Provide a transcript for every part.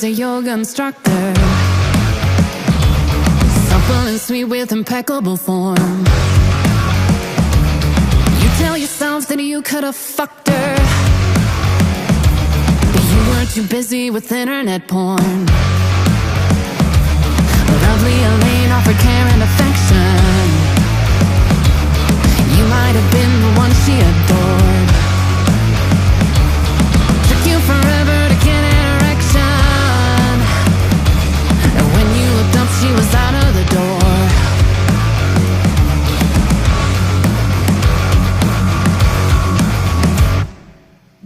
a yoga instructor, supple and sweet with impeccable form. You tell yourself that you could have fucked her, but you were too busy with internet porn. Lovely Elaine offered care and affection. You might have been the one she adored. Took you forever to get an erection, and when you looked up she was out of the door.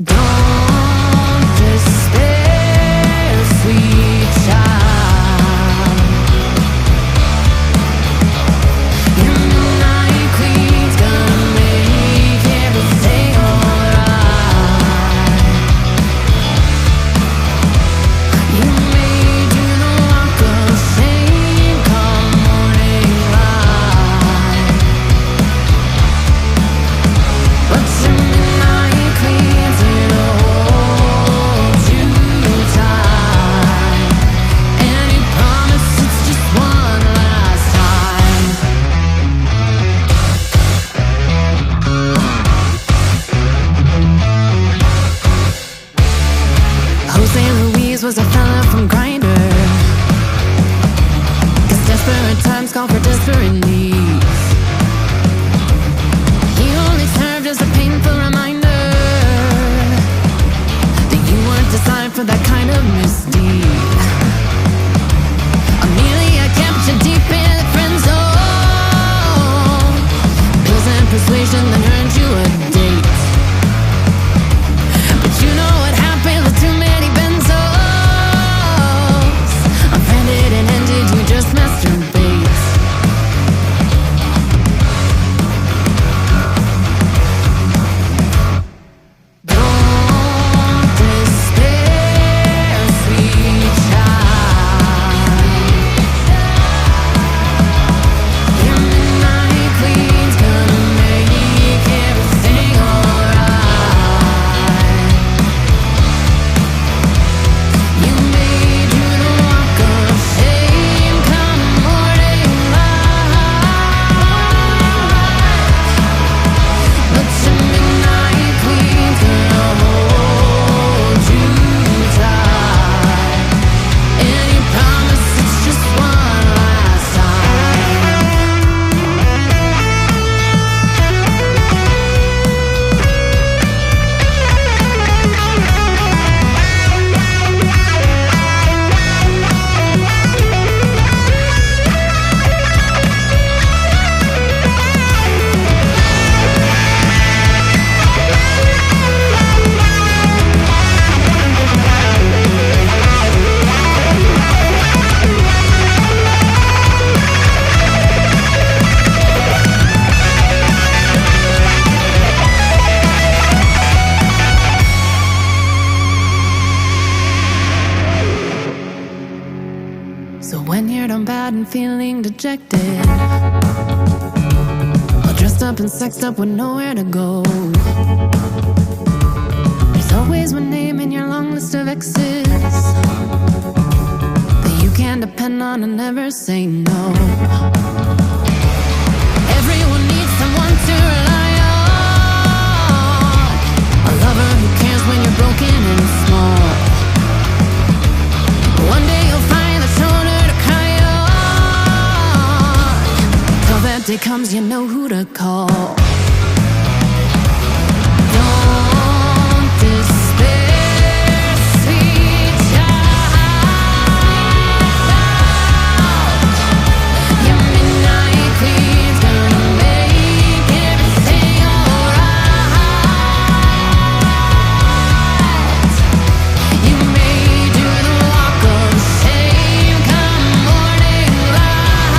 Don't despair, sweet child. Your midnight queen's gonna make everything alright. You may do the walk of shame come morning light, but your midnight queen's gonna hold you tight, and he promised it's just one last time. Jose Luis was a fella from Grindr, 'cause desperate times call for desperate needs. He only served as a painful reminder that you weren't designed for that kind of misdeed. Amelia kept you deep in the friend zone, pills and persuasion that earned you a date. But you know what happened with too many benzos? Offended and ended, you just masturbate. Don't despair, sweet child. Your midnight queen's gonna make everything alright. You may do the walk of shame come morning light, but your midnight queen's gonna hold you tight, and he promised it's just one last time. So when you're done bad and feeling dejected, all dressed up and sexed up with nowhere to go, there's always one name in your long list of exes that you can depend on and never say no. Everyone needs someone to rely on, a lover who cares when you're broken and small. One day you'll find the shoulder to cry on. Till that day comes, you know who to call. Don't despair, sweet child. Your midnight queen's gonna make everything alright. You may do the walk of shame come morning light,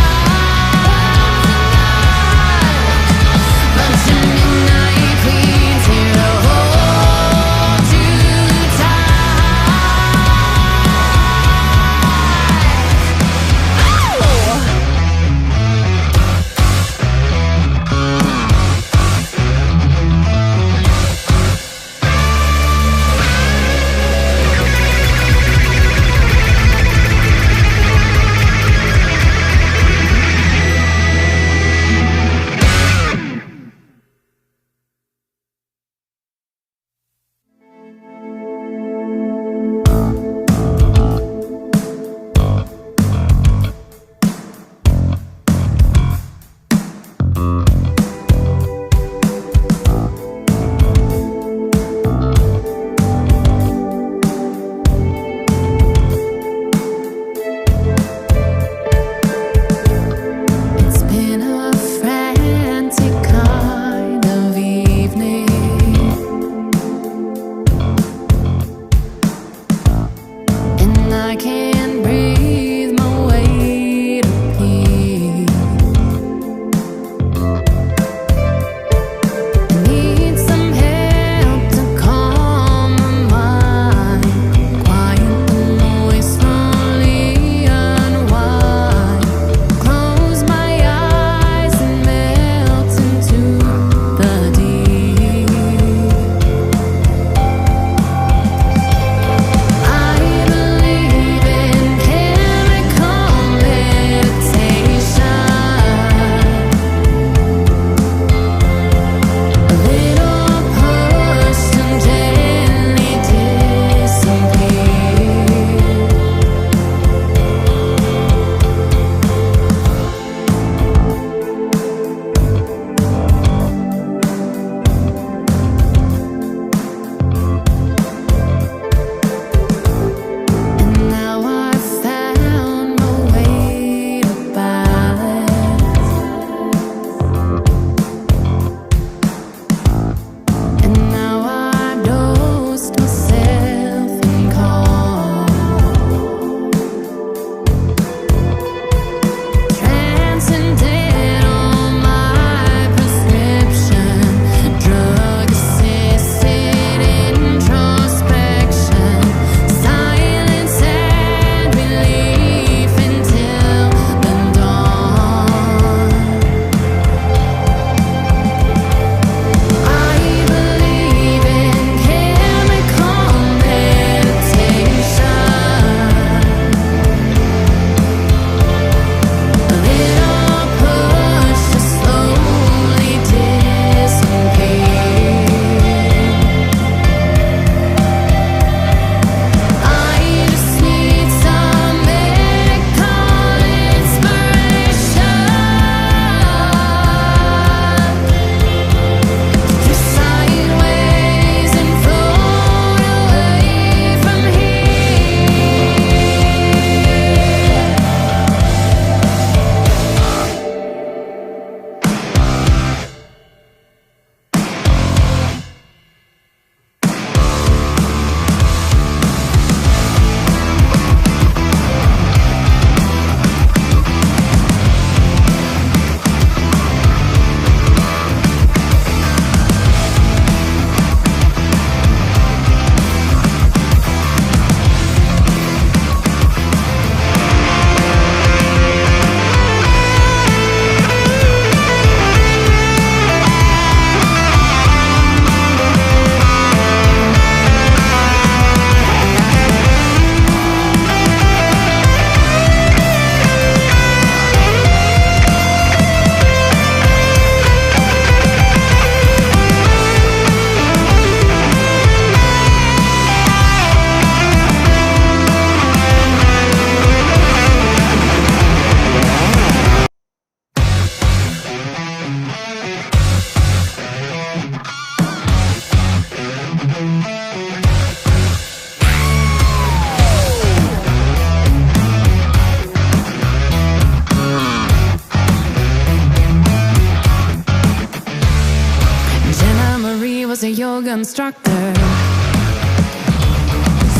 was a yoga instructor,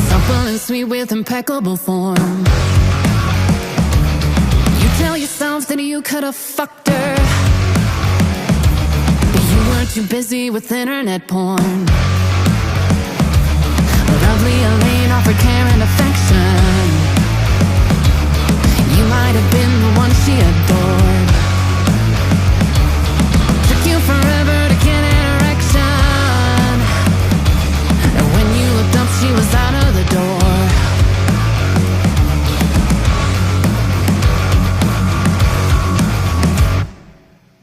supple and sweet with impeccable form. You tell yourself that you could have fucked her, but you were too busy with internet porn. Lovely Elaine offered care and affection. You might have been the one she adored. Took you forever to get an erection, and when you looked up, she was out of the door.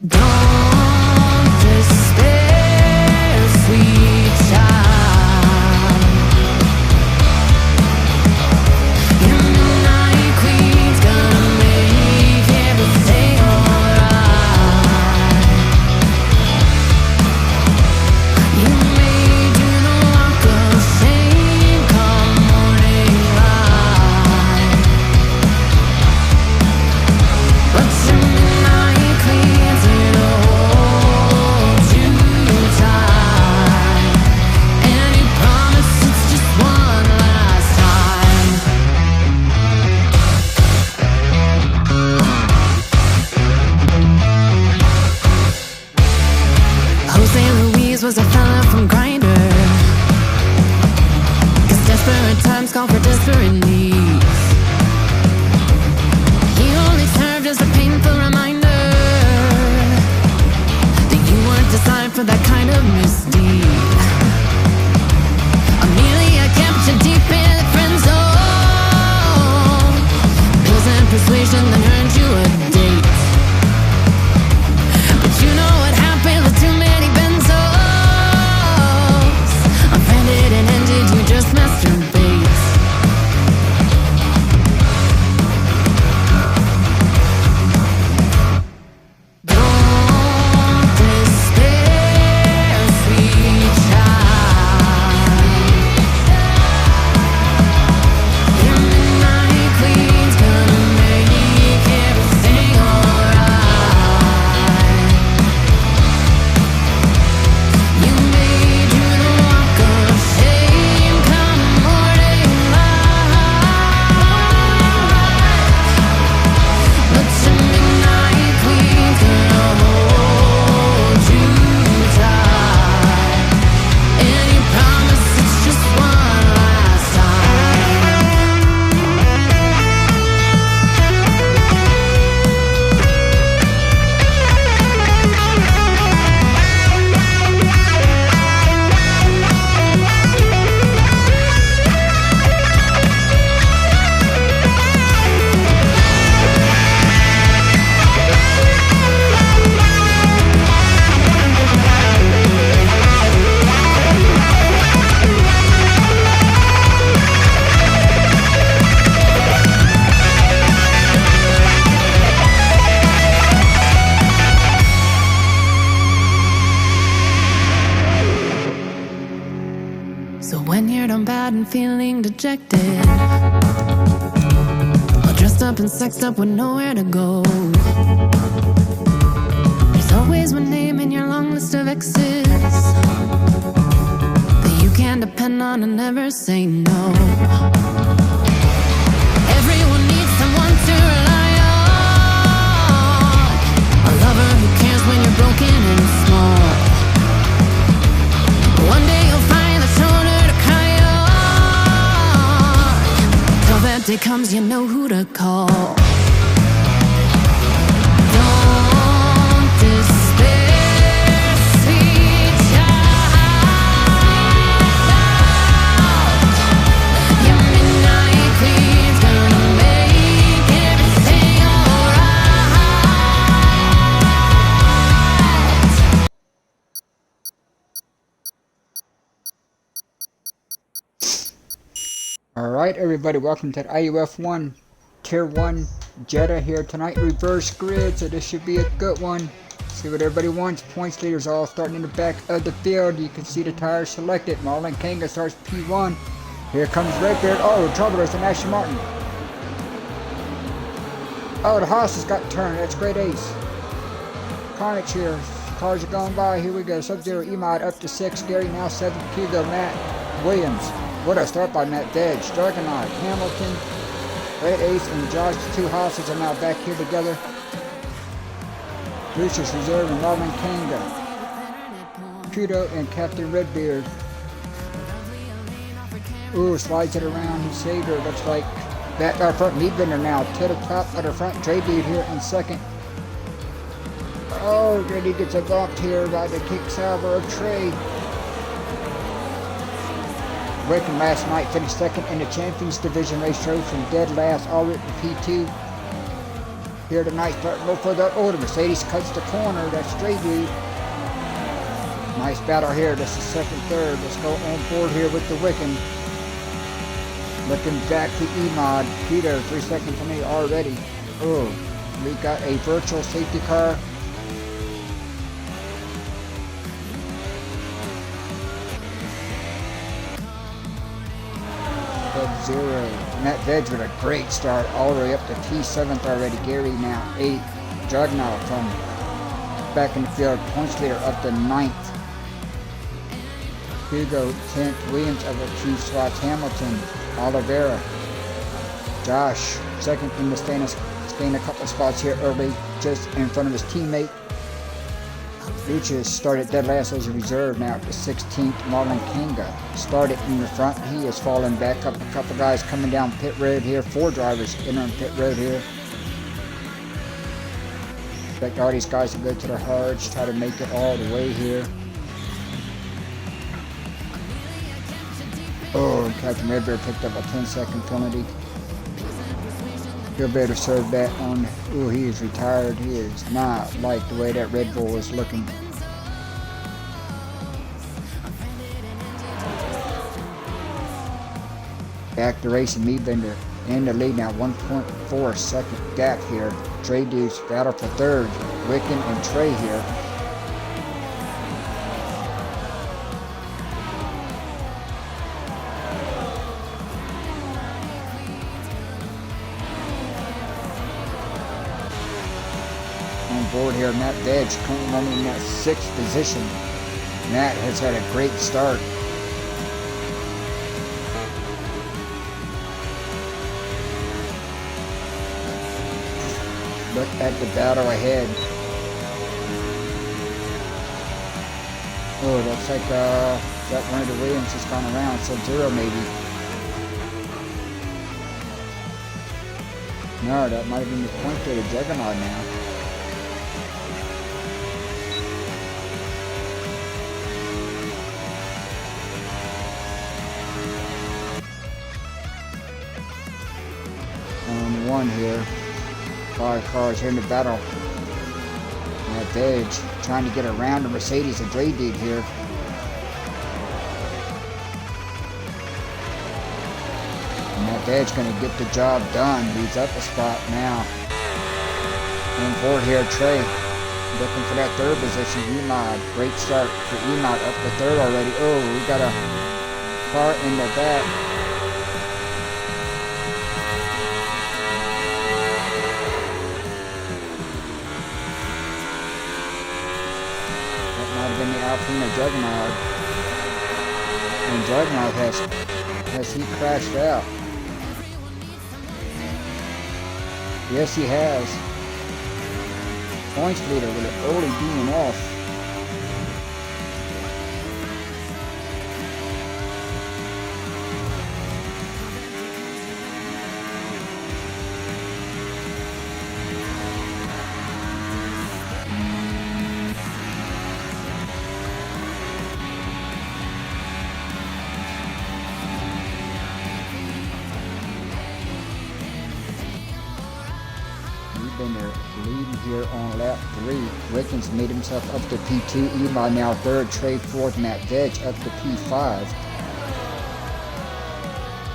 Don't despair, sweet child. Your midnight queen's gonna make everything alright. You may do the walk of shame come morning light, but your midnight queen's here to hold you tight, and he promised it's just one last time. Jose Luis was a fella from Grindr, 'cause desperate times call for desperate needs. He only served as a painful reminder that you weren't designed for that kind of misdeed. Amelia kept you deep in the friend zone, pills and persuasion that earned you a date. But you know what happened with too many benzos? Offended and ended, you just masturbate. Don't despair, sweet child. Your midnight queen's gonna make everything alright. You may do the walk of shame come morning light, but your midnight queen's gonna hold you tight, and you promise it's just one last time. So when you're done bad and feeling dejected, all dressed up and sexed up with nowhere to go, there's always one name in your long list of exes that you can depend on and never say no. Everyone needs someone to rely on, a lover who cares when you're broken and small. One day you'll find the shoulder to cry on. Till that day comes, you know who to call. Don't despair, sweet child. Your midnight queen's gonna make everything alright. Alright everybody, welcome to the IUF1 Tier 1 Jeddah here tonight. Reverse grid, so this should be a good one. See what everybody wants. Points leaders all starting in the back of the field. You can see the tires selected. Marlon Kanga starts P1. Here comes Redbeard. Oh, trouble, there's an Aston Martin. Oh, the Haas has got turned. That's great ace. Carnage here. cars are going by. Here we go. Sub-Zero, E-Mod up to 6. Gary now 7th. Hugo, Matt Williams. What a start by Matt Veg. Juggernaut, Hamilton, Red Ace, and Josh. The two houses are now back here together. Lucius Reserve and Marvin Kanga. Kudo and Captain Redbeard. Ooh, slides it around. He saved her. Looks like back our front meat bender now. To the top of the front. Trey Dude here in second. Oh, then he gets a bump here by the kick salver of Trey. Wicken last night finished second in the Champions Division race show from dead last, all written P2. Here tonight, starting no further. Oh, the Mercedes cuts the corner. That's Trey Dude. Nice battle here. This is second, third. Let's go on board here with the Wicken. Looking back to E-Mod. Peter, 3 seconds for me already. Oh, we got a virtual safety car. Sub-Zero. Matt Veg with a great start all the way up to P7th already. Gary now 8th. Juggernaut from back in the field. Points leader up to 9th. Hugo 10th. Williams of a few spots. Hamilton. Oliveira. Josh 2nd in the stand. Staying a couple spots here early just in front of his teammate. Lucius started dead last as a reserve now at the 16th. Marlon Kanga started in the front. He has fallen back up. A couple guys coming down pit road here. 4 drivers entering pit road here. Expect all these guys to go to the hards, try to make it all the way here. Oh, and Captain Redbeard picked up a 10-second penalty. He'll be able to serve that on. Oh, he is retired. He is not like the way that Red Bull is looking. Back to racing Meat Bender in the lead now. 1.4 second gap here. Trey Dude's battle for third. Wicken and Trey here. Board here, Matt Veg currently running in that 6th position. Matt has had a great start. Look at the battle ahead. Oh, looks like that one of the Williams has gone around. Sub-Zero maybe. No, that might have been the point to the Juggernaut now. One here. 5 cars here in the battle. Matt Veg trying to get around the Mercedes and Dre Dude here. Matt Veg going to get the job done. Leads up a spot now. On board here, Trey. Looking for that 3rd position. E-Mod. Great start for E-Mod up to 3rd already. Oh, we got a car in the back. Been the Alpina Juggernaut, and Juggernaut has he crashed out? Yes, he has. Points leader with an early being off. Bender leading here on lap 3. Wickens made himself up to P2. E-Mod now 3rd. Trey 4th. Matt Veg up to P5.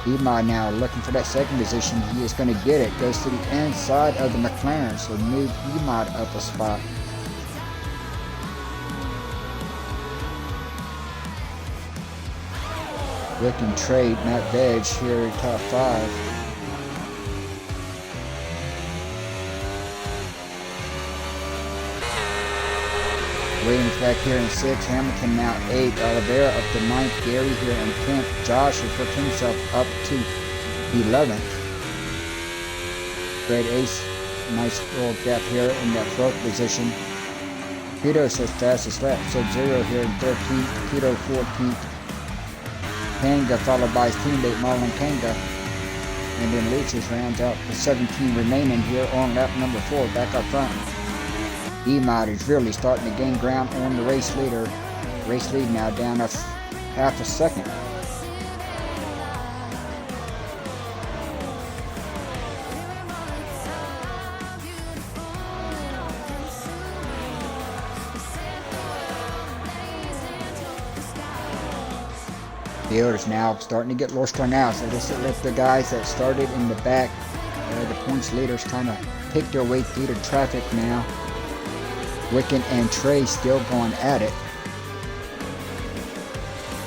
E-Mod now looking for that 2nd position. He is going to get it. Goes to the inside of the McLaren, so move E-Mod up a spot. Wicken, Trey, Matt Veg here in top 5. Williams back here in 6th. Hamilton now 8th. Oliveira up to 9th. Gary here in 10th. Josh has worked himself up to 11th. Great ace. Nice little gap here in that 4th position. Pito says fastest lap. Sub-Zero here in 13th. Pito 14th. Kanga followed by his teammate Marlon Kanga. And then Lucius rounds out the 17 remaining here on lap number 4 back up front. E-Mod is really starting to gain ground on the race leader. Race lead now down a half a second. The others now starting to get a little strung out, so this will let the guys that started in the back, the points leaders, kind of pick their way through the traffic now. Wicken and Trey still going at it.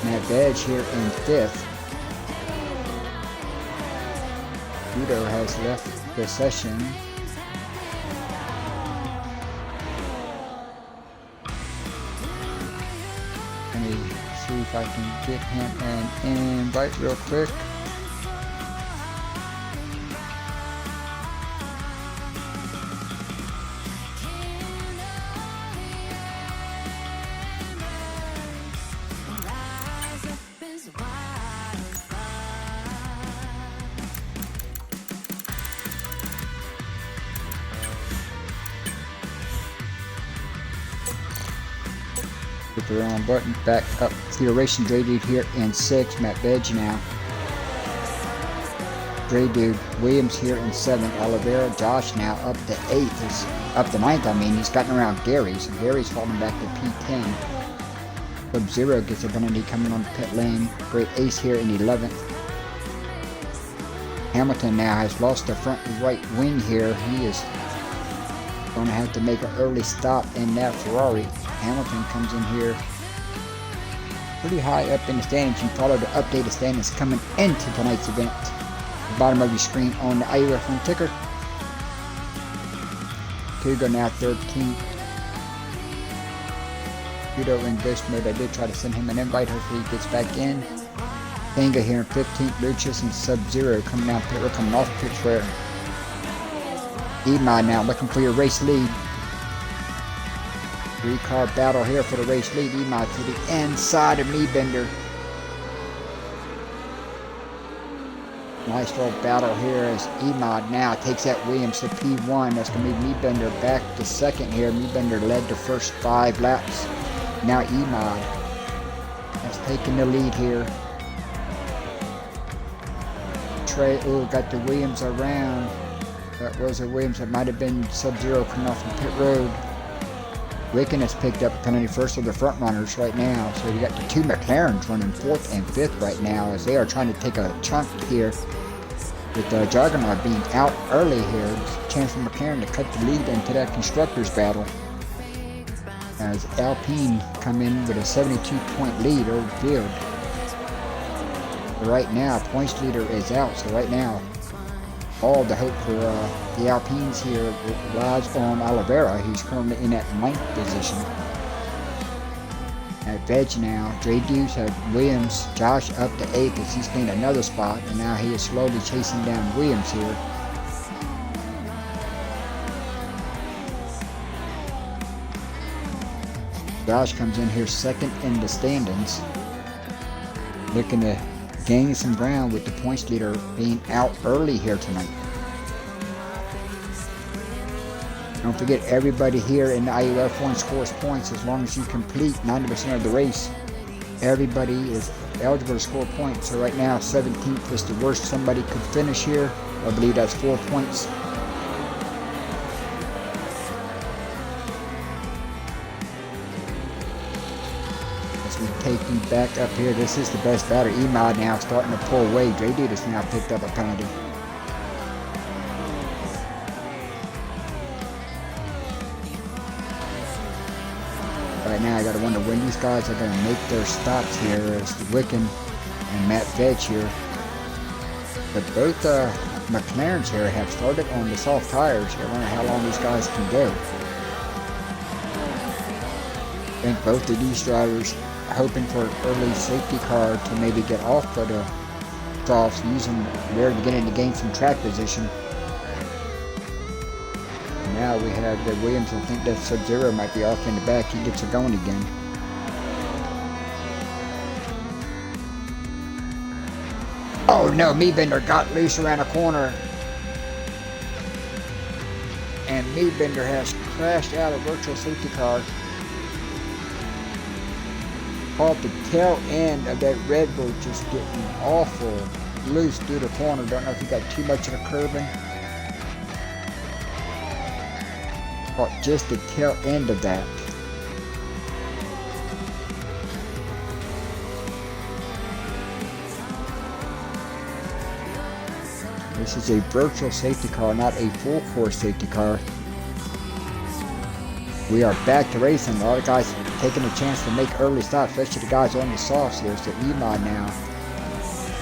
Matt Badge here in 5th. Udo has left the session. Let me see if I can get him an invite real quick. Hit the wrong button. Back up to the racing. Dre Dude here in 6th. Matt Bedge now. Dre Dude. Williams here in 7th. Oliveira. Josh now up to 8th. Up to 9th, I mean. He's gotten around Gary. So Gary's falling back to P10. Sub-Zero gets a penalty coming on the pit lane. Great Ace here in 11th. Hamilton now has lost the front right wing here. He is going to have to make an early stop in that Ferrari. Hamilton comes in here pretty high up in the standings. You follow the updated standings coming into tonight's event. The bottom of your screen on the IUF1 ticker. Kugo now 13th. Kudo in ghost mode. I did try to send him an invite. Hopefully he gets back in. Kanga here in 15th. Lucius and Sub-Zero coming down pit road, coming off pit square. E-Mod now looking for your race lead. 3-car battle here for the race lead. E-Mod to the inside of Me-Bender. Nice little battle here as E-Mod now takes that Williams to P1. That's going to be Me-Bender back to 2nd here. Me-Bender led the first 5 laps. Now E-Mod has taken the lead here. Trey, got the Williams around. That was a Williams. That might have been Sub-Zero coming off the pit road. Wicken has picked up a penalty first of the front runners right now. So you got the 2 McLarens running 4th and 5th right now as they are trying to take a chunk here. With Juggernaut being out early here, there's a chance for McLaren to cut the lead into that constructors battle. As Alpine come in with a 72-point lead over the field. But right now, points leader is out. So right now, all the hope for the Alpines here lies on Oliveira. He's currently in that 9th position. At Veg now, Dre Deuce had Williams, Josh up to 8th as he's gained another spot, and now he is slowly chasing down Williams here. Josh comes in here 2nd in the standings, looking to gain some ground with the points leader being out early here tonight. Don't forget, everybody here in the IUF1 scores points as long as you complete 90% of the race. Everybody is eligible to score points. So right now, 17th is the worst somebody could finish here. I believe that's 4 points. As we take you back up here, this is the best batter. E-Mod now starting to pull away. Dre Dude has now picked up a penalty. Right now I gotta wonder when these guys are gonna make their stops here as Wicken and Matt Veg here. But both McLarens here have started on the soft tires. I wonder how long these guys can go. think both of these drivers are hoping for an early safety car to maybe get off of the softs, using their beginning to gain some track position. Now we have the Williams. I think that Sub-Zero might be off in the back. He gets it going again. Oh no, Meebender got loose around a corner. And Meebender has crashed out of virtual safety car. Caught the tail end of that Red Bull, just getting awful loose through the corner. Don't know if he got too much of a curbing. Caught just the tail end of that. This is a virtual safety car, not a full course safety car. We are back to racing. A lot of guys taking a chance to make early stops, especially the guys on the softs here. So Emad now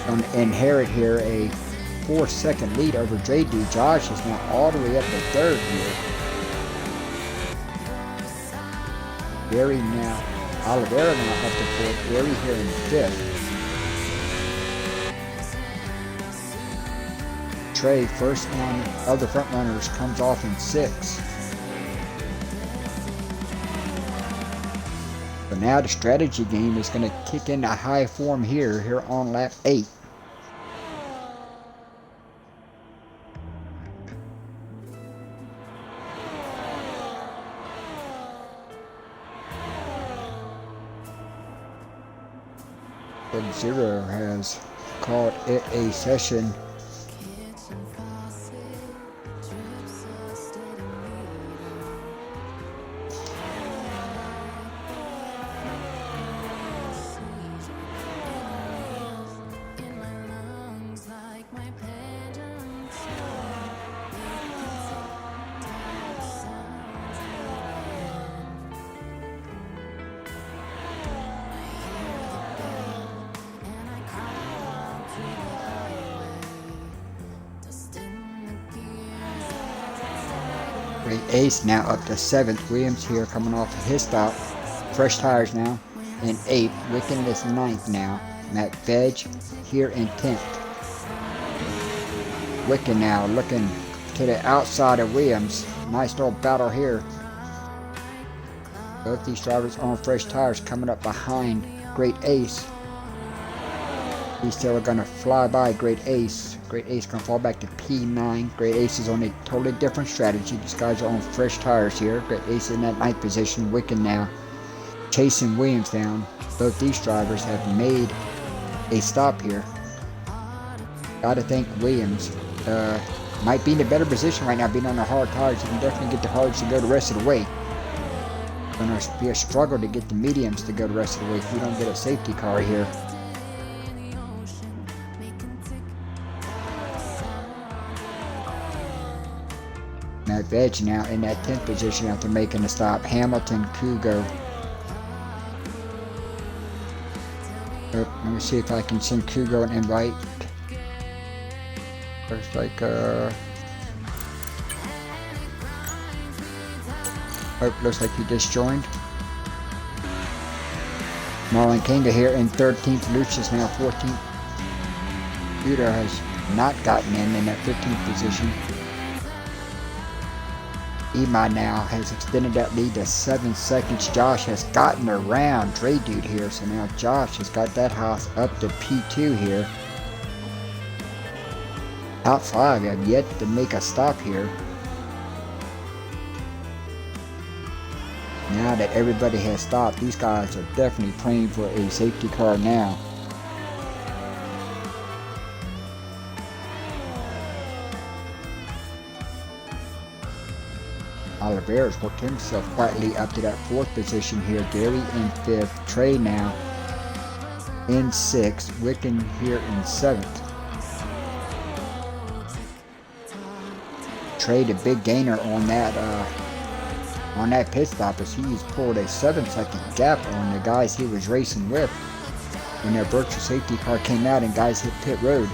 going to inherit here a 4-second lead over Dre Dude. Josh is now all the way up to third here. Gary now, Oliveira now up to fourth. Gary here in fifth. Trey, first one of the front runners, comes off in sixth. But now the strategy game is going to kick into high form here on lap 8. Sub-Zero has called it a session. Great Ace now up to 7th. Williams here coming off of his stop. Fresh tires now in 8th. Wicken is 9th now. Matt Veg here in 10th. Wicken now looking to the outside of Williams. Nice little battle here. Both these drivers on fresh tires coming up behind Great Ace. These two are going to fly by Great Ace. Great Ace going to fall back to P9. Great Ace is on a totally different strategy. These guys are on fresh tires here. Great Ace in that 9th position. Wicken now chasing Williams down. Both these drivers have made a stop here. Gotta think Williams might be in a better position right now, being on the hard tires. You can definitely get the hards to go the rest of the way. Gonna be a struggle to get the mediums to go the rest of the way if we don't get a safety car here. Matt Veg now in that 10th position after making a stop. Hamilton, Kugo. Let me see if I can send Kugo an invite. Looks like looks like he just joined. Marlon Kinga here in 13th. Lucius now 14th. Peter has not gotten in that 15th position. Emad now has extended that lead to 7 seconds. Josh has gotten around Dre Dude here, so now Josh has got that house up to P2 here. Top 5 have yet to make a stop here. Now that everybody has stopped, these guys are definitely praying for a safety car now. Oliveira's worked himself quietly up to that 4th position here. Gary in 5th. Trey now in 6th. Wicken here in 7th. Trey, the big gainer on that pit stop, as he's pulled a 7-second gap on the guys he was racing with when their virtual safety car came out and guys hit pit road.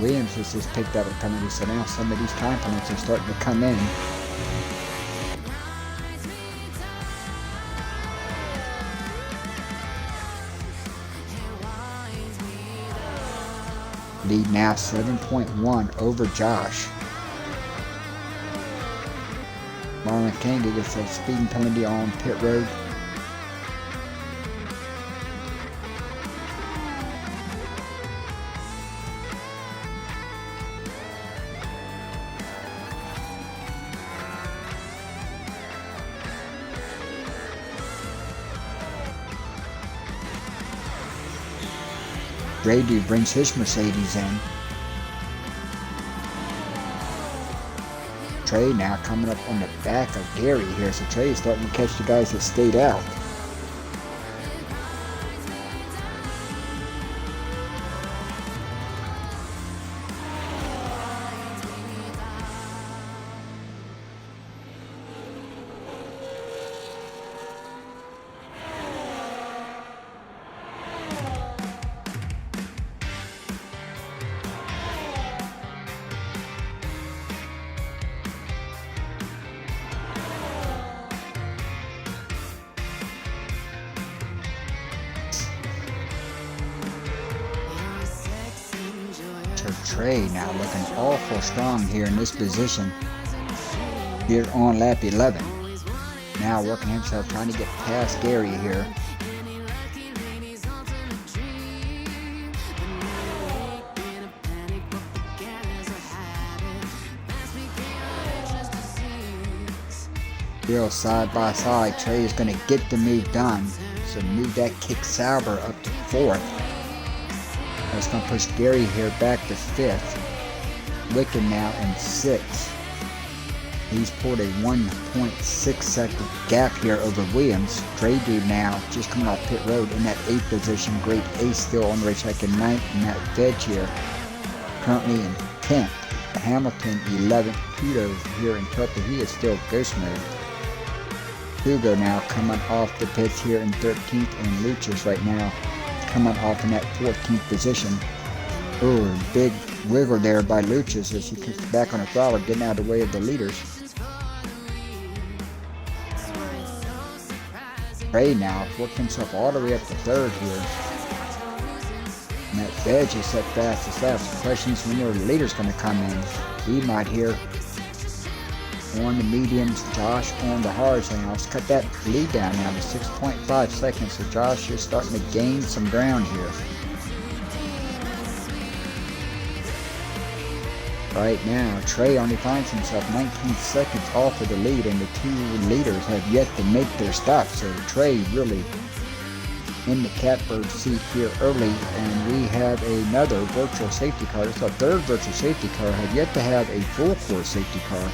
Williams has just picked up a penalty, so now some of these time penalties are starting to come in. Lead now 7.1 over Josh. Marlon Kennedy gets a speeding penalty on pit road. Grady brings his Mercedes in. Trey now coming up on the back of Gary here, so Trey is starting to catch the guys that stayed out. Trey now looking awful strong here in this position here on lap 11. Now working himself, trying to get past Gary here. Still side by side, Trey is going to get the move done. So move that kick Sauber up to 4th. That's going to push Gary here back to 5th. Wicked now in 6th. He's pulled a 1.6 second gap here over Williams. Dre Dude now just coming off pit road in that 8th position. Great Ace still on the racetrack in 9th. And that Veg here currently in 10th. Hamilton 11th. Hugo here in 12th. He is still ghost mode. Hugo now coming off the pits here in 13th. And Lucius right now coming off in that 14th position. Oh, big wiggle there by Lucius as he kicks back on the throttle, getting out of the way of the leaders. Ray now worked himself all the way up to 3rd here. And that Veg is set fast as left. The question is when your leader's going to come in. He might here on the mediums, Josh on the hards now. Let's cut that lead down now to 6.5 seconds. So Josh is starting to gain some ground here. Right now, Trey only finds himself 19 seconds off of the lead, and the 2 leaders have yet to make their stop. So Trey really in the catbird seat here early, and we have another virtual safety car. It's our 3rd virtual safety car. Have yet to have a full course safety car.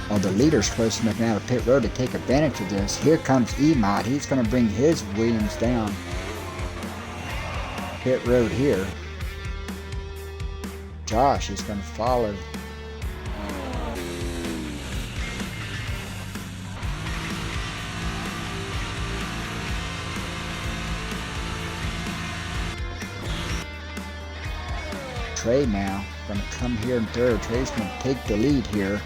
Well, the leader's close enough now to pit road to take advantage of this. Here comes Emod. He's going to bring his Williams down pit road here. Josh is going to follow. Trey now going to come here in 3rd. Trey's going to take the lead here.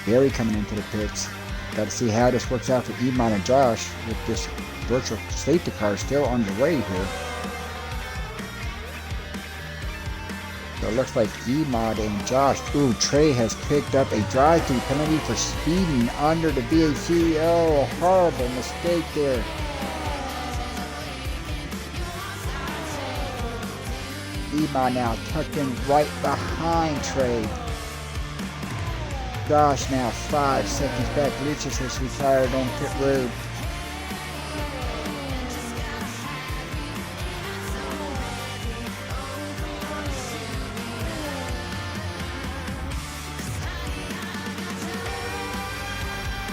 Gary coming into the pits. Got to see how this works out for Emon and Josh with this virtual safety car still underway here. So it looks like Emon and Josh. Ooh, Trey has picked up a drive-through penalty for speeding under the BAC. Oh, horrible mistake there. Emon now tucked in right behind Trey. Josh now 5 seconds back. Lucius has retired on pit road.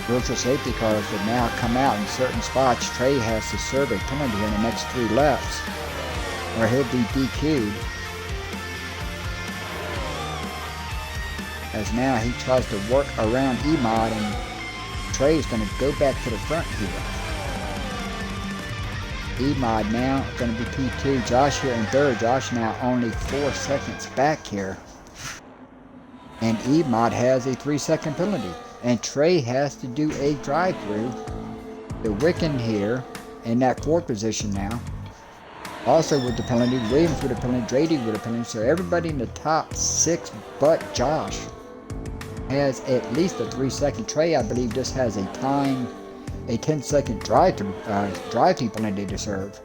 Virtual safety cars would now come out in certain spots. Trey has to serve a penalty in the next 3 laps, or he'll be DQ'd. As now he tries to work around Emod, and Trey is going to go back to the front here. Emod now going to be P2. Josh here in 3rd. Josh now only 4 seconds back here. And Emod has a 3-second penalty. And Trey has to do a drive-through. The Wiccan here in that 4th position now. Also with the penalty, Williams with a penalty, Drady with a penalty. So everybody in the top 6 but Josh has at least a 3-second. Trey, I believe, just has a 10-second drive-through penalty to serve.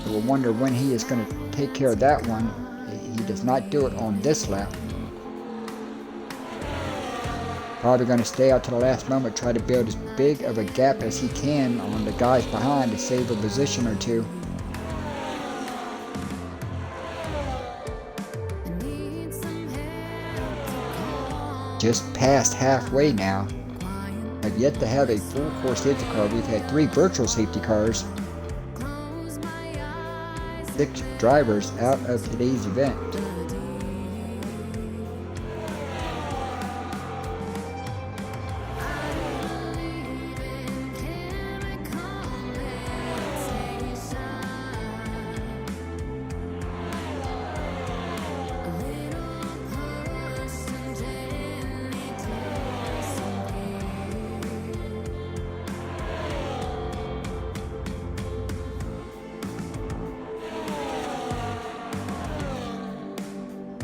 So we'll wonder when he is going to take care of that one. He does not do it on this lap. Probably going to stay out to the last moment, try to build as big of a gap as he can on the guys behind to save a position or two. Just past halfway now. I've yet to have a full course safety car. We've had 3 virtual safety cars. 6 drivers out of today's event.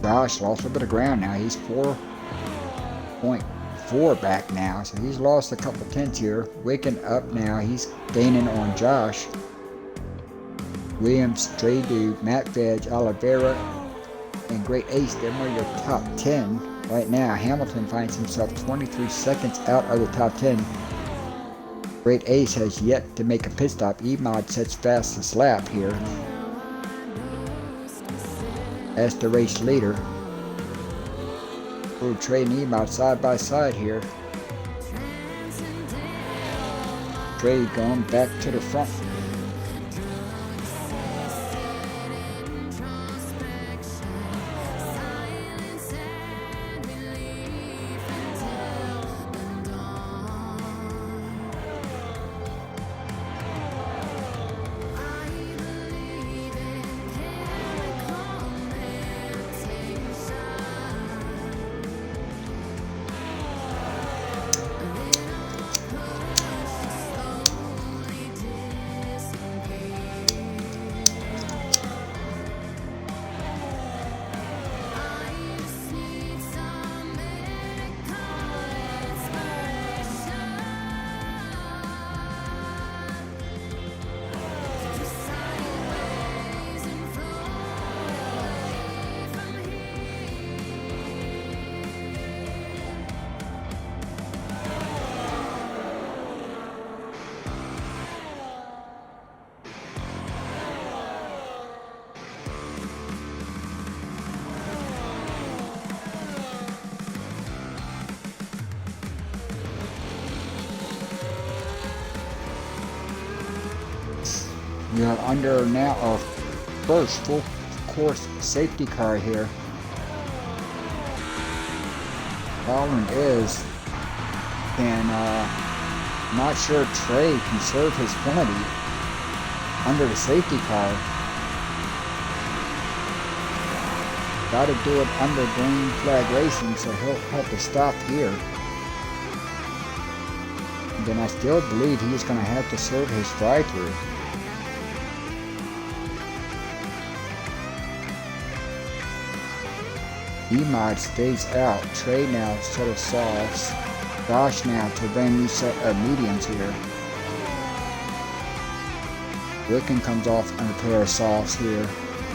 Josh lost a bit of ground now. He's 4.4 back now, so he's lost a couple tenths here. Wiccan up now. He's gaining on Josh. Williams, Dradu, Matt Veg, Oliveira, and Great Ace. They're more your top 10 right now. Hamilton finds himself 23 seconds out of the top 10. Great Ace has yet to make a pit stop. Emod sets fastest lap here as the race leader. We'll trade Emod side by side here. Trade going back to the front. We are under now our first full course safety car here. Problem is, not sure Trey can serve his penalty under the safety car. Got to do it under green flag racing, so he'll have to stop here. And then I still believe he's going to have to serve his drive-through. Emod stays out. Trey now set of softs. Josh now to a brand new set of mediums here. Wiccan comes off on a pair of softs here.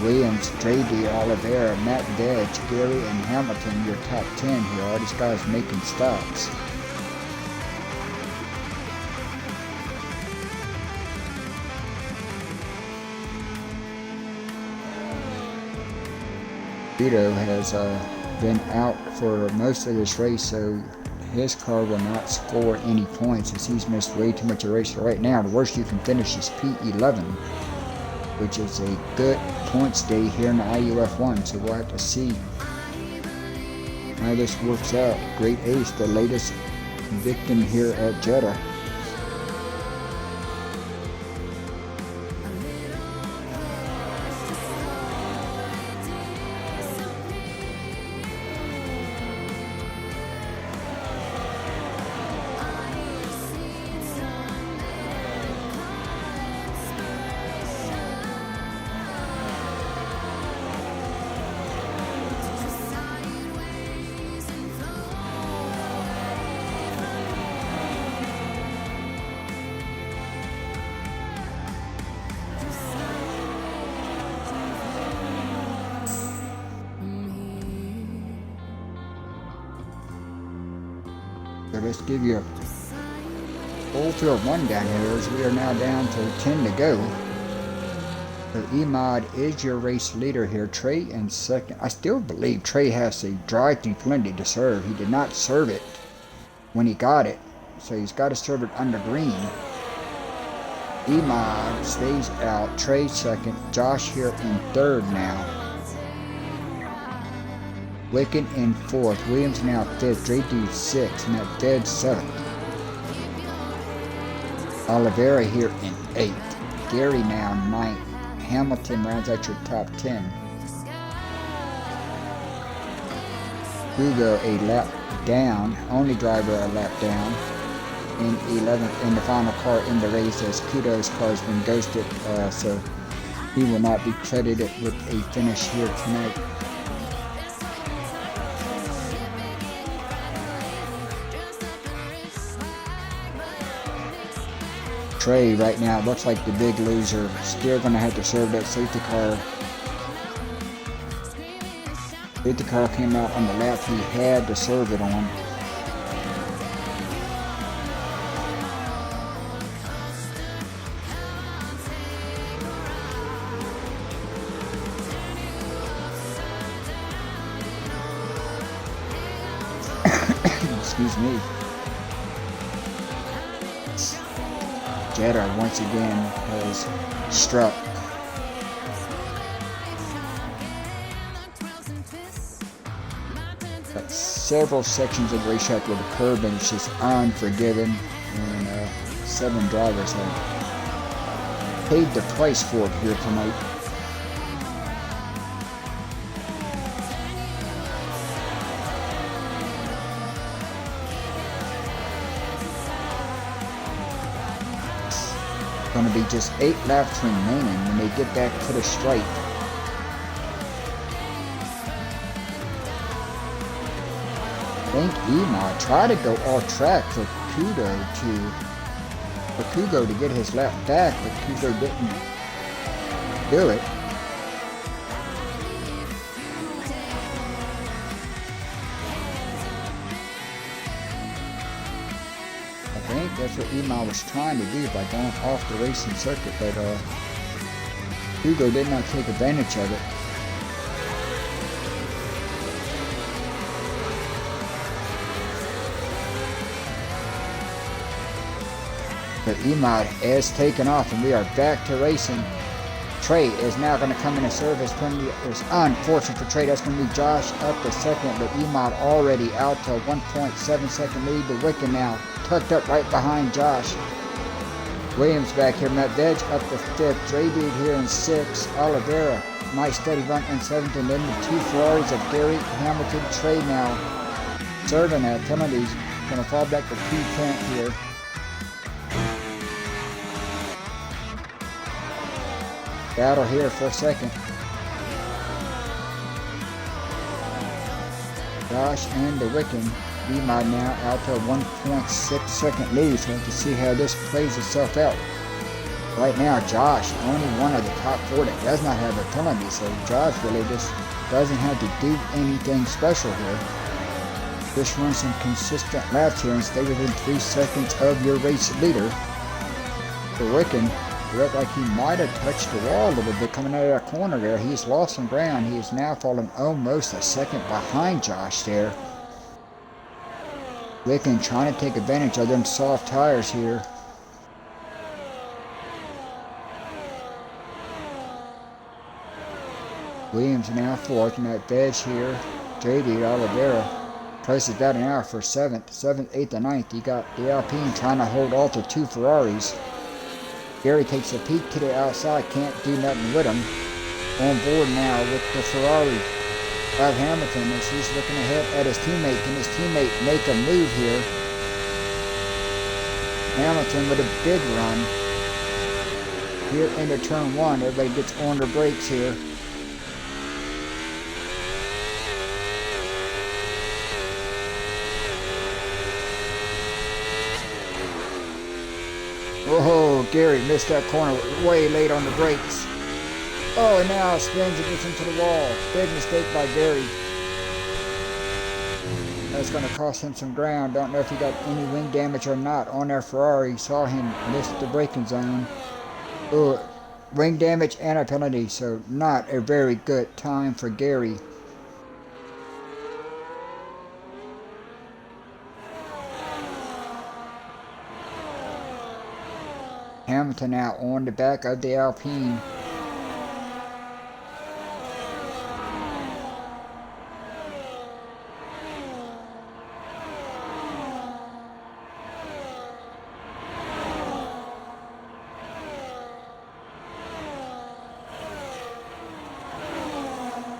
Williams, Drady, Oliveira, Matt Veg, Gary, and Hamilton, your top 10 here. All these guys making stops. Vito has been out for most of this race, so his car will not score any points as he's missed way too much of the race. Right now, the worst you can finish is P11, which is a good points day here in the IUF1, so we'll have to see how this works out. Great Ace, the latest victim here at Jeddah. Let's give you a full field rundown here as we are now down to 10 to go. So E-Mod is your race leader here. Trey in second. I still believe Trey has a drive through plenty to serve. He did not serve it when he got it, so he's got to serve it under green. E-Mod stays out. Trey second. Josh here in third now. Wicken in fourth. Williams now fifth. Draydude sixth. Matt Dead seventh. Oliveira here in eighth. Gary now ninth. Hamilton rounds out your top 10. Hugo a lap down. Only driver a lap down. In 11th in the final car in the race, as Kudo's car has been ghosted, so he will not be credited with a finish here tonight. Trey right now looks like the big loser. Still going to have to serve that safety car. Safety car came out on the lap he had to serve it on. Excuse me. Jeddah once again has struck. Got several sections of the racetrack where the curb and it's just unforgiving, and 7 drivers have paid the price for it here tonight. Going to be just 8 laps remaining when they get back to the stripe. I think E-Mod tried to go off track for Kudo to get his lap back, but Kudo didn't do it. I think that's what E-Mod was trying to do by going off the racing circuit, but Hugo did not take advantage of it. But E-Mod is taken off and we are back to racing. Trey is now going to come in and serve his penalty. It's unfortunate for Trey. That's going to be Josh up to second, but E-Mod already out to 1.7 second lead. The Wicken now tucked up right behind Josh. Williams back here. Matt Veg up to 5th. Draydude here in 6th. Oliveira, nice steady run in 7th. And then the 2 Ferraris of Gary, Hamilton, Trey now serving at penalties. Going to fall back to P10 here. Battle here for a second. Josh and the Wicken. E-Mod now out to a 1.6 second lead, so we have to see how this plays itself out. Right now, Josh, only one of the top 4 that does not have a penalty, so Josh really just doesn't have to do anything special here. Just run some consistent laps here and stay within 3 seconds of your race leader. The Wicken looked like he might have touched the wall a little bit coming out of that corner there. He's lost some ground. He is now falling almost a second behind Josh there. Wicken trying to take advantage of them soft tires here. Williams now 4th, Matt Veg here. JD Oliveira places that an hour for 7th, 8th, and 9th. You got the Alpine trying to hold off the 2 Ferraris. Gary takes a peek to the outside, can't do nothing with him. On board now with the Ferrari of Hamilton as he's looking ahead at his teammate. Can his teammate make a move here? Hamilton with a big run. Here into turn 1, everybody gets on their brakes here. Oh, Gary missed that corner way late on the brakes. Oh, and now spins and gets into the wall. Big mistake by Gary. That's going to cost him some ground. Don't know if he got any wing damage or not on our Ferrari. Saw him miss the braking zone. Oh, wing damage and a penalty, so not a very good time for Gary. Hamilton now on the back of the Alpine.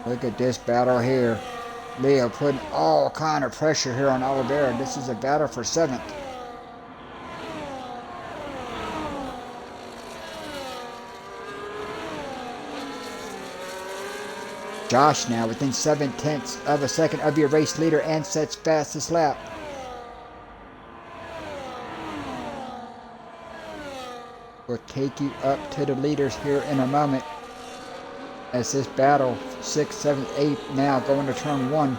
Look at this battle here. Leo putting all kind of pressure here on Oliveira. This is a battle for 7th. Josh now within 0.7 of a second of your race leader and sets fastest lap. We'll take you up to the leaders here in a moment. As this battle, 6, 7, 8 now going to turn 1.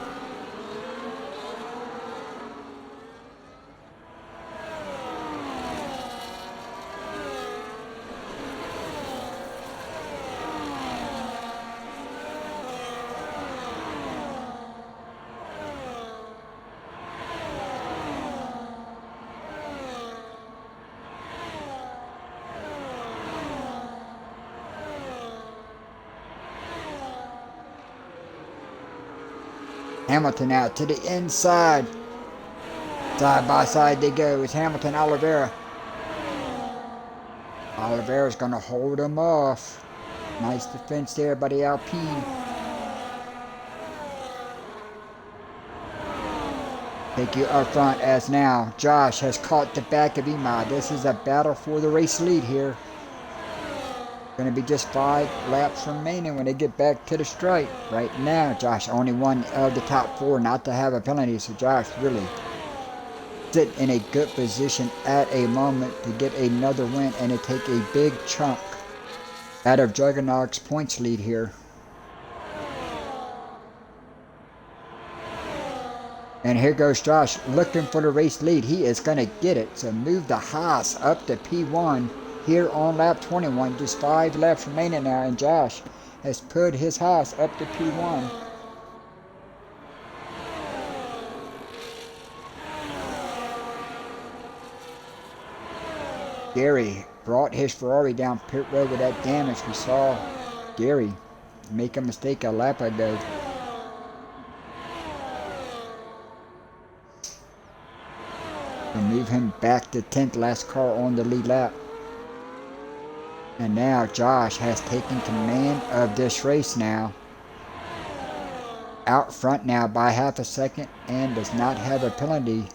Hamilton out to the inside. Side by side they go. It's Hamilton, Oliveira. Oliveira's going to hold him off. Nice defense there by the Alpine. Take you up front as now Josh has caught the back of Imad. This is a battle for the race lead here. Going to be just 5 laps remaining when they get back to the stripe. Right now, Josh only one of the top 4 not to have a penalty. So Josh really sit in a good position at a moment to get another win and to take a big chunk out of Juggernaut's points lead here. And here goes Josh looking for the race lead. He is going to get it. So move the Haas up to P1. Here on lap 21, just 5 laps remaining now, and Josh has put his Haas up to P1. Gary brought his Ferrari down pit road with that damage. We saw Gary make a mistake a lap ago. And move him back to 10th, last car on the lead lap. And now Josh has taken command of this race now. Out front now by half a second and does not have a penalty.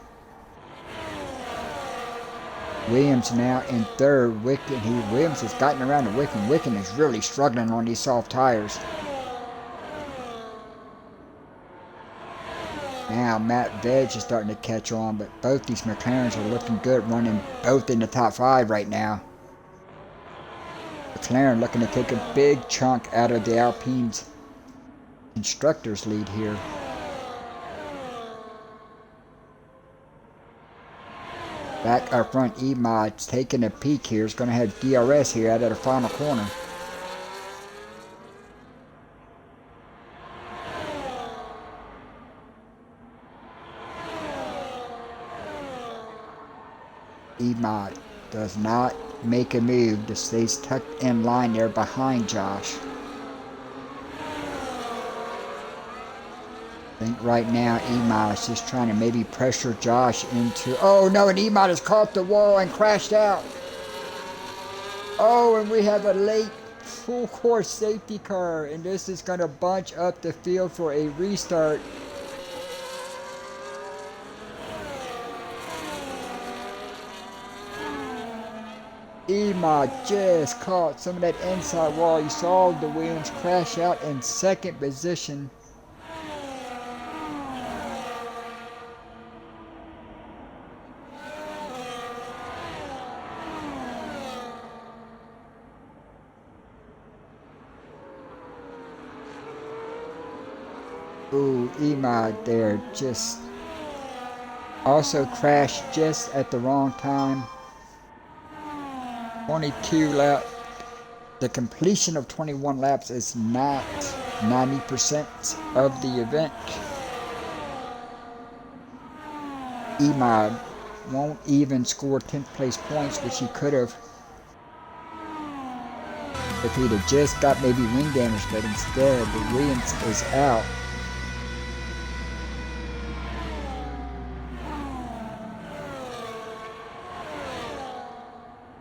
Williams now in 3rd. Williams has gotten around to Wicken. Wicken is really struggling on these soft tires. Now Matt Veg is starting to catch on, but both these McLarens are looking good, running both in the top 5 right now. McLaren looking to take a big chunk out of the Alpine's constructors lead here. Back up front, Emod's taking a peek here. Is going to have DRS here out of the final corner. Emod does not make a move, just stays tucked in line there behind Josh. I think right now Emod is just trying to maybe pressure Josh into... Oh no, and Emod has caught the wall and crashed out. Oh, and we have a late full course safety car, and this is going to bunch up the field for a restart. Emod just caught some of that inside wall. You saw the Williams crash out in 2nd position. Ooh, Emod there just Also crashed just at the wrong time. 22 laps. The completion of 21 laps is not 90% of the event. Emod won't even score 10th place points, which he could have if he'd have just got maybe wing damage, but instead the Williams is out.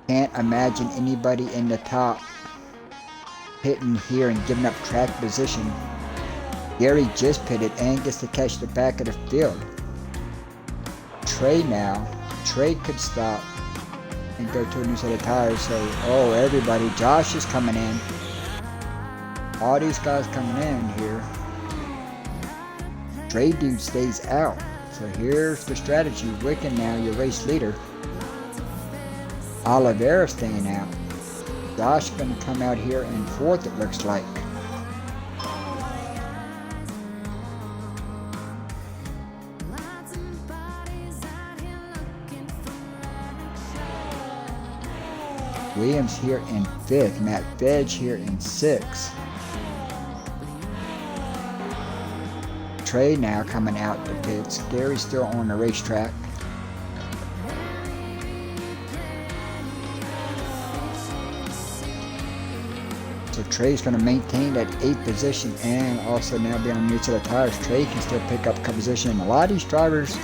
Can't imagine anybody in the top pitting here and giving up track position. Gary just pitted and gets to catch the back of the field. Trey now. Trey could stop and go to a new set of tires. So, oh, everybody. Josh is coming in. All these guys coming in here. Trey dude stays out. So here's the strategy. Wicken now, your race leader. Oliveira staying out. Josh gonna come out here in 4th, it looks like. Williams here in 5th. Matt Veg here in 6th. Trey now coming out the pits. Gary's still on the racetrack. So Trey's going to maintain that 8th position and also now be on the new set of tires. Trey can still pick up position. And a lot of these drivers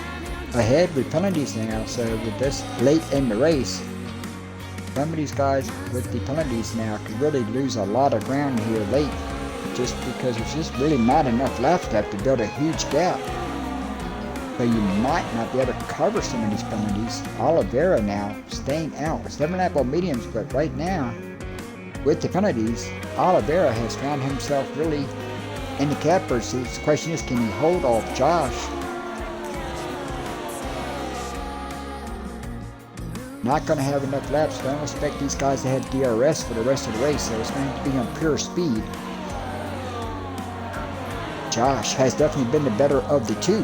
ahead with penalties now. So with this late in the race, some of these guys with the penalties now could really lose a lot of ground here late, just because there's just really not enough laps left to build a huge gap. So you might not be able to cover some of these penalties. Oliveira now staying out. 7 lap on mediums, but right now, with the penalties, Oliveira has found himself really in the catbird seat. The question is, can he hold off Josh? Not going to have enough laps. So I don't expect these guys to have DRS for the rest of the race, so it's going to be on pure speed. Josh has definitely been the better of the two.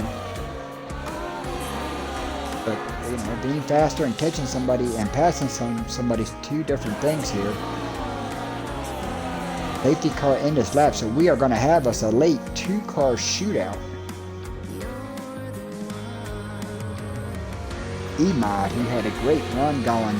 But, you know, being faster and catching somebody and passing somebody's two different things here. Safety car in this lap, so we are going to have us a late 2-car shootout. Emod, he had a great run going.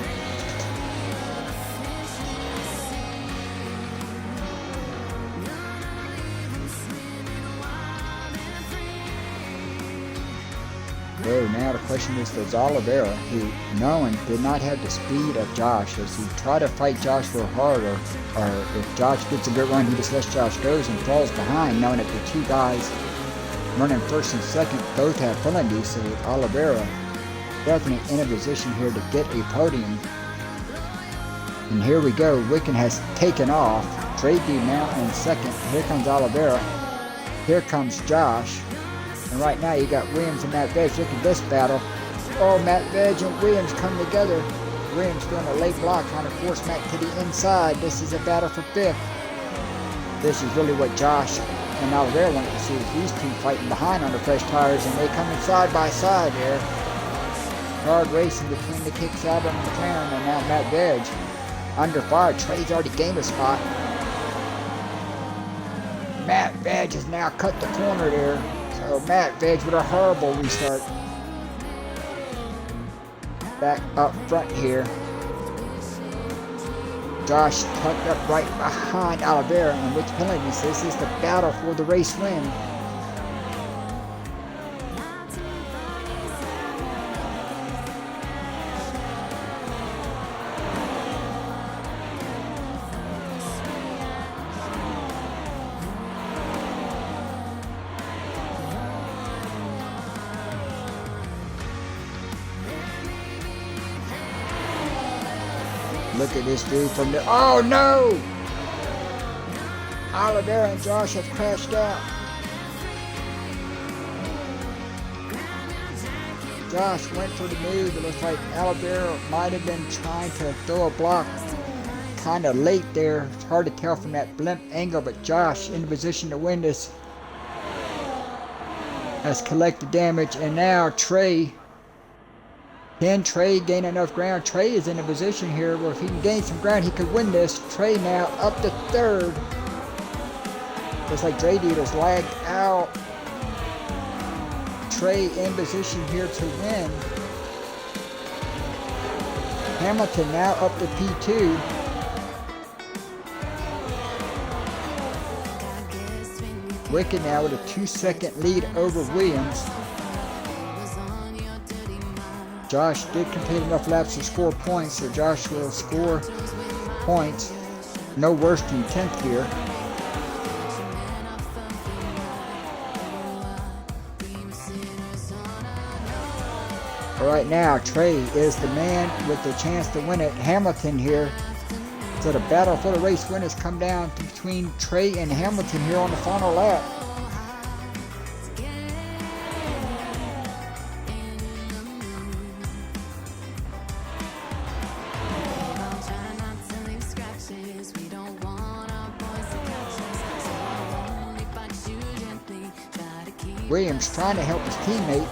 So now the question is, does Oliveira, who knowing did not have the speed of Josh, does he try to fight Josh real hard, or if Josh gets a good run, he just lets Josh go and falls behind, knowing that the two guys running 1st and 2nd both have penalties, so Oliveira definitely in a position here to get a podium. And here we go. Wicken has taken off. Trey D now in 2nd. Here comes Oliveira. Here comes Josh. And right now you got Williams and Matt Veg. Look at this battle. Oh, Matt Veg and Williams come together. Williams doing a late block trying to force Matt to the inside. This is a battle for 5th. This is really what Josh and Oliveira wanted to see, is these two fighting behind on the fresh tires, and they coming side by side here. Hard racing between the Kick Sauber and McLaren, and now Matt Veg under fire. Trey's already gained a spot. Matt Veg has now cut the corner there. So Matt Veg with a horrible restart. Back up front here. Josh tucked up right behind Oliveira, and with penalties, this is the battle for the race win. Look at this dude from the... Oh no! Oliveira and Josh have crashed out. Josh went for the move. It looks like Oliveira might have been trying to throw a block kind of late there. It's hard to tell from that blimp angle, but Josh in the position to win this has collected damage, and now Trey Can Trey gain enough ground? Trey is in a position here where if he can gain some ground, he could win this. Trey now up to third. Looks like Dre Dude is lagged out. Trey in position here to win. Hamilton now up to P2. Wicked now with a 2-second lead over Williams. Josh did complete enough laps to score points, so Josh will score points. No worse than 10th here. Alright, now Trey is the man with the chance to win it. Hamilton here. So the battle for the race winners come down to between Trey and Hamilton here on the final lap. Williams trying to help his teammate.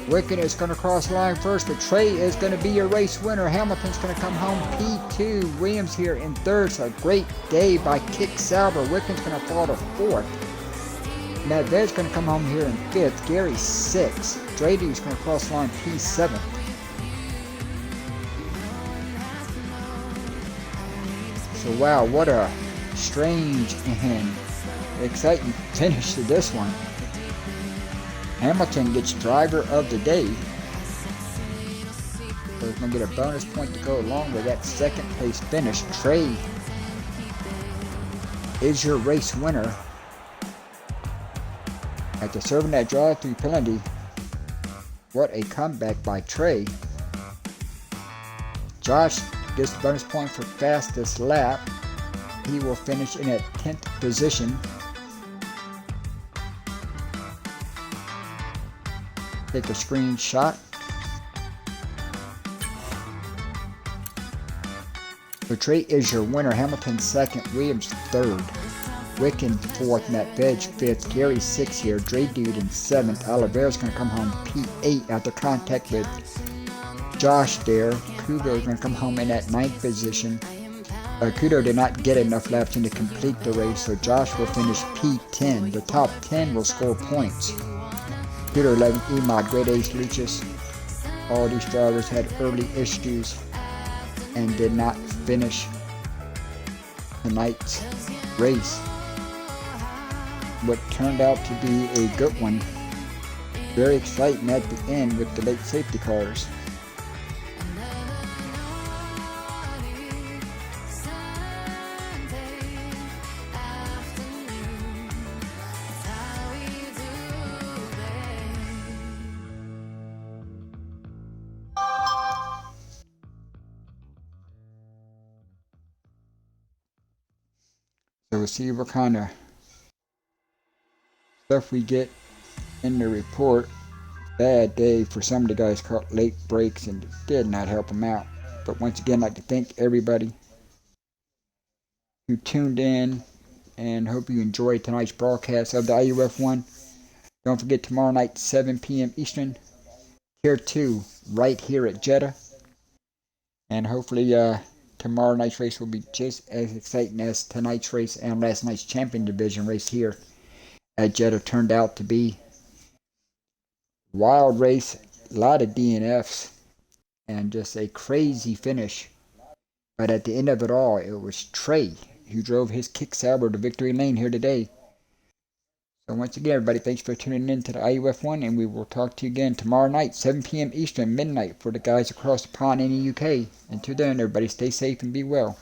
Wicked is going to cross the line first, but Trey is going to be your race winner. Hamilton's going to come home P2. Williams here in third. So a great day by Kick Sauber. Wicked's going to fall to fourth. Medved's going to come home here in fifth. Gary sixth. Drady's going to cross the line P7. So wow, what a strange and exciting finish to this one. Hamilton gets driver of the day. So he's going to get a bonus point to go along with that second place finish. Trey is your race winner. After serving that drive-through penalty, what a comeback by Trey. Josh gets the bonus point for fastest lap. He will finish in at 10th position. Take a screenshot. So Trey is your winner. Hamilton second, Williams third, Wicken fourth, Medved fifth, Gary sixth here, Dre Dude in seventh. Oliveira's going to come home P8 after contact with Josh there. Kudo is going to come home in that ninth position. Kudo did not get enough laps in to complete the race, so Josh will finish P10. The top 10 will score points. Kudo 11, Emod, Great Ace, Lucius. All these drivers had early issues and did not finish tonight's race. What turned out to be a good one. Very exciting at the end with the late safety cars. So we'll see what kind of stuff we get in the report. Bad day for some of the guys caught late breaks and did not help them out. But once again, I'd like to thank everybody who tuned in and hope you enjoyed tonight's broadcast of the IUF1. Don't forget tomorrow night 7 p.m. Eastern, Tier 2 right here at Jeddah. And hopefully tomorrow night's race will be just as exciting as tonight's race and last night's champion division race here at Jeddah turned out to be. Wild race, a lot of DNFs, and just a crazy finish. But at the end of it all, it was Trey who drove his Kick Sauber to victory lane here today. So once again, everybody, thanks for tuning in to the IUF1, and we will talk to you again tomorrow night, 7 p.m. Eastern, midnight, for the guys across the pond in the UK. Until then, everybody, stay safe and be well.